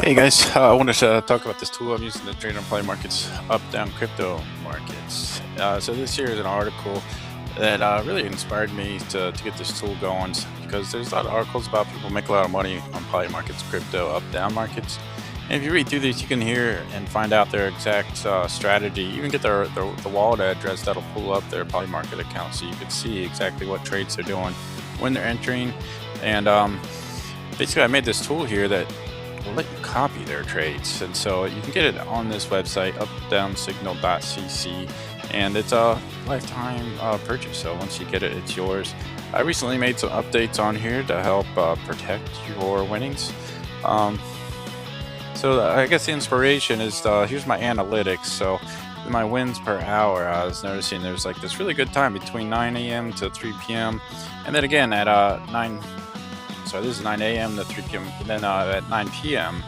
Hey guys, I wanted to talk about this tool I'm using to trade on Polymarket's up-down crypto markets. So this here is an article that really inspired me to get this tool going because there's a lot of articles about people make a lot of money on Polymarket's crypto up-down markets. And if you read through these, you can hear and find out their exact strategy. You even get the wallet address that'll pull up their Polymarket account, so you can see exactly what trades they're doing when they're entering. And basically, I made this tool here that will let you copy their trades, and so you can get it on this website, updownsignal.cc, and it's a lifetime purchase. So once you get it, it's yours. I recently made some updates on here to help protect your winnings. So I guess the inspiration is here's my analytics. So my wins per hour, I was noticing there's like this really good time between 9 a.m. to 3 p.m. and then again at this is 9 a.m. to 3 p.m. And then at 9 p.m.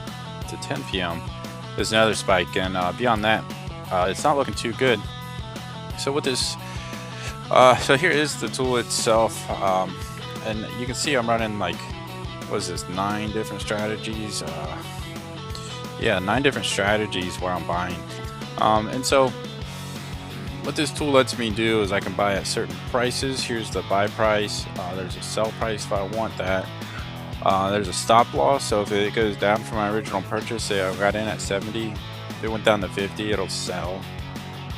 to 10 p.m. there's another spike, and beyond that, it's not looking too good. So with this, so here is the tool itself, and you can see I'm running like, what is this, 9 different strategies? Yeah, 9 different strategies where I'm buying. And so what this tool lets me do is I can buy at certain prices. Here's the buy price. There's a sell price if I want that. There's a stop loss, so if it goes down from my original purchase, say I got in at 70, if it went down to 50, it'll sell.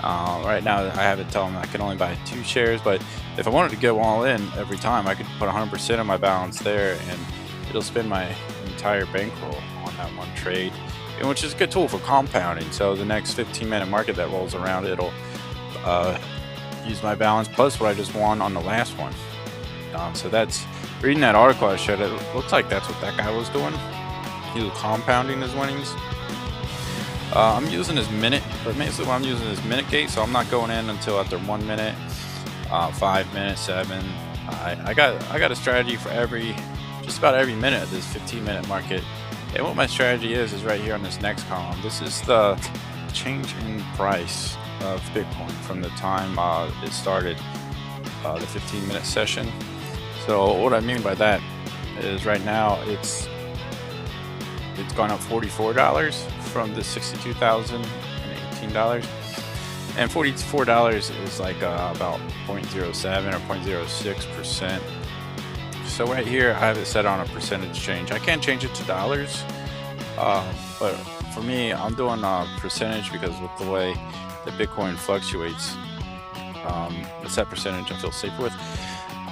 Right now I have it telling me I can only buy 2 shares, but if I wanted to go all in every time, I could put 100% of my balance there, and it'll spend my entire bankroll on that one trade, and which is a good tool for compounding. So the next 15-minute market that rolls around, it'll use my balance plus what I just won on the last one. So that's, reading that article I showed, it looks like that's what that guy was doing. He was compounding his winnings. I'm using his minute, but basically what I'm using is minute gate, so I'm not going in until after 1 minute, 5 minutes, 7. I got a strategy for just about every minute of this 15-minute market. And what my strategy is right here on this next column. This is the change in price of Bitcoin from the time it started the 15-minute session. So what I mean by that is right now it's gone up $44 from the $62,018, and $44 is like about 0.07 or 0.06%. So right here I have it set on a percentage change. I can't change it to dollars, but for me I'm doing a percentage because with the way that Bitcoin fluctuates, it's that percentage I feel safer with.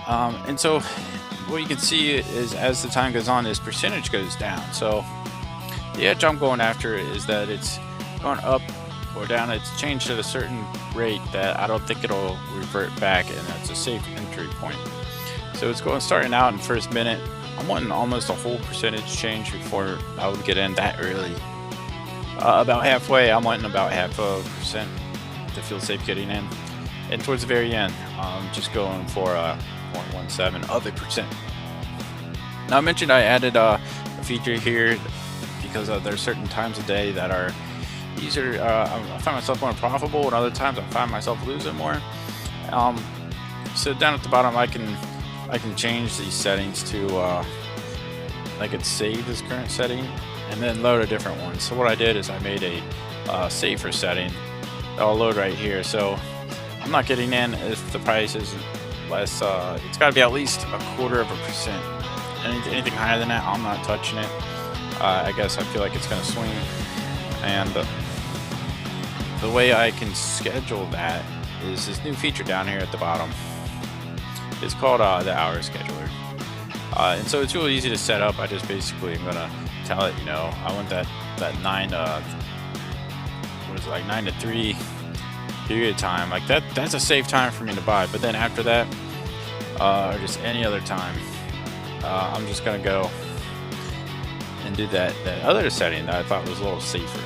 And so what you can see is as the time goes on, this percentage goes down. So the edge I'm going after is that it's going up or down. It's changed at a certain rate that I don't think it'll revert back, and that's a safe entry point. So it's starting out in first minute. I'm wanting almost a whole percentage change before I would get in that early. About halfway, I'm wanting about 0.5% to feel safe getting in. And towards the very end, I'm just going for 0.17 of a percent. Now I mentioned I added a feature here because there's certain times of day that are easier. I find myself more profitable, and other times I find myself losing more. So down at the bottom, I can change these settings to I could save this current setting and then load a different one. So what I did is I made a safer setting. I'll load right here. So I'm not getting in if the price is less. It's got to be at least 0.25%. Anything higher than that, I'm not touching it. I guess I feel like it's going to swing. And the way I can schedule that is this new feature down here at the bottom. It's called the hour scheduler. And so it's really easy to set up. I just basically am going to tell it, I want that 9 to 3 period time, like that's a safe time for me to buy. But then after that, or just any other time, I'm just gonna go and do that other setting that I thought was a little safer.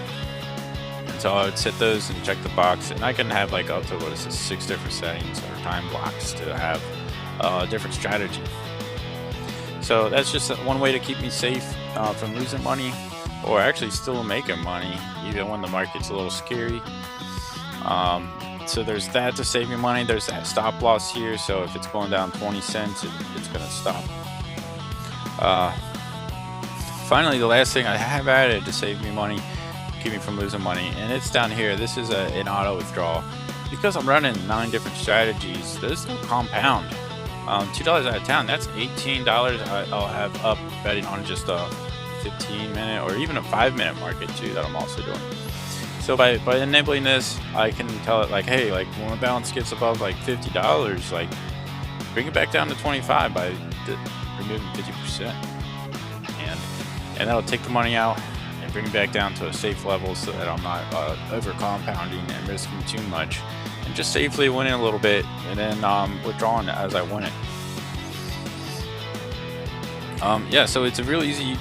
And so I would set those and check the box, and I can have like up to 6 different settings or time blocks to have a different strategy. So that's just one way to keep me safe from losing money, or actually still making money even when the market's a little scary. So there's that to save you money. There's that stop loss here. So if it's going down 20 cents, it's going to stop. Finally, the last thing I have added to save me money, keep me from losing money, and it's down here. This is an auto withdrawal. Because I'm running 9 different strategies, there's no compound. $2 out of town, that's $18 I'll have up betting on just a 15-minute or even a 5-minute market too that I'm also doing. So by enabling this, I can tell it like, hey, like when my balance gets above like $50, like bring it back down to 25 by removing 50%, and that'll take the money out and bring it back down to a safe level so that I'm not over compounding and risking too much, and just safely winning a little bit and then withdrawing as I win it. Yeah, so it's a real easy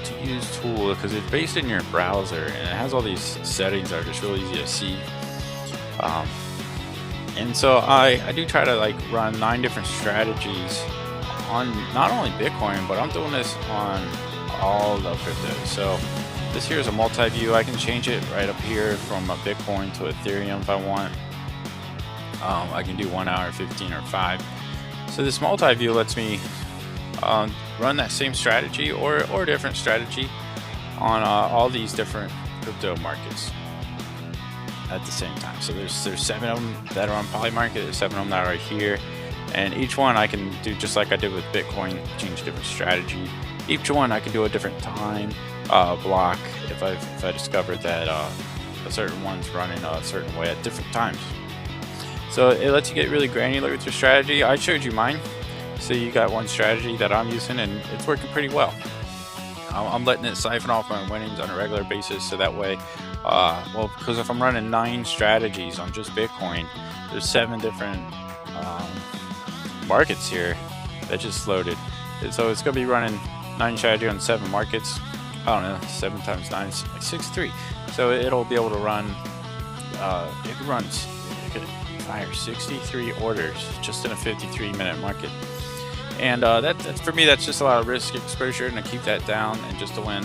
to use tool because it's based in your browser and it has all these settings that are just really easy to see. And so I do try to like run 9 different strategies on not only Bitcoin, but I'm doing this on all the cryptos. So this here is a multi-view. I can change it right up here from a Bitcoin to Ethereum if I want. I can do 1 hour, 15, or 5. So this multi-view lets me run that same strategy or a different strategy on all these different crypto markets at the same time. So there's 7 of them that are on Polymarket, there's 7 of them that are here, and each one I can do just like I did with Bitcoin, change a different strategy. Each one I can do a different time block if I discovered that a certain one's running a certain way at different times. So it lets you get really granular with your strategy. I showed you mine, so you got one strategy that I'm using and it's working pretty well. I'm letting it siphon off my winnings on a regular basis, so that way, well, because if I'm running 9 strategies on just Bitcoin, there's 7 different markets here that just loaded. And so it's going to be running 9 strategy on 7 markets. I don't know, 7 times 9 is like 63. So it'll be able to run, it could fire 63 orders just in a 53-minute market. And that's for me, that's just a lot of risk exposure, and to keep that down and just to win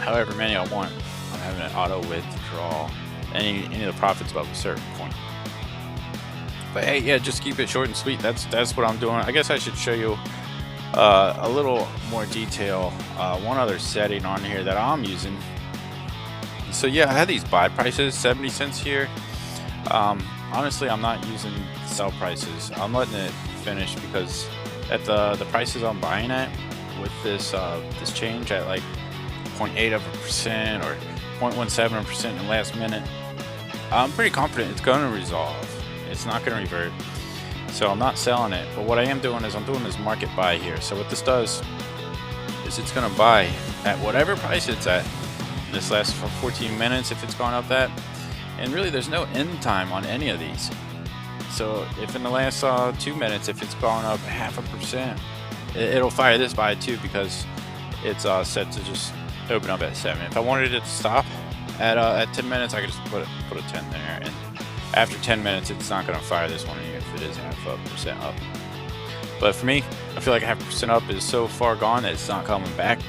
however many I want, I'm having an auto withdrawal any of the profits above a certain point. But hey, yeah, just keep it short and sweet. That's what I'm doing. I guess I should show you a little more detail. One other setting on here that I'm using. So yeah, I had these buy prices, 70 cents here. Honestly, I'm not using sell prices. I'm letting it finish because at the prices I'm buying at with this this change at like 0.8% or 0.17% in the last minute, I'm pretty confident it's going to resolve. It's not going to revert. So I'm not selling it. But what I am doing is I'm doing this market buy here. So what this does is it's going to buy at whatever price it's at in this last 14 minutes if it's gone up that. And really there's no end time on any of these. So if in the last 2 minutes, if it's gone up 0.5%, it'll fire this buy too because it's set to just open up at 7. If I wanted it to stop at 10 minutes, I could just put a 10 there. And after 10 minutes, it's not going to fire this one if it is 0.5% up. But for me, I feel like 0.5% up is so far gone that it's not coming back.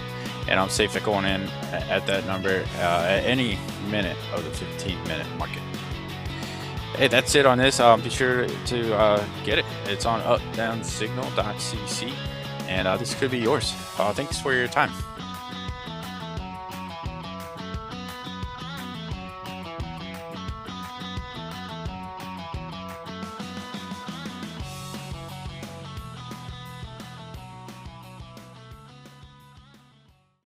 And I'm safe at going in at that number at any minute of the 15-minute market. Hey, that's it on this. Be sure to get it. It's on updownsignal.cc, and this could be yours. Thanks for your time.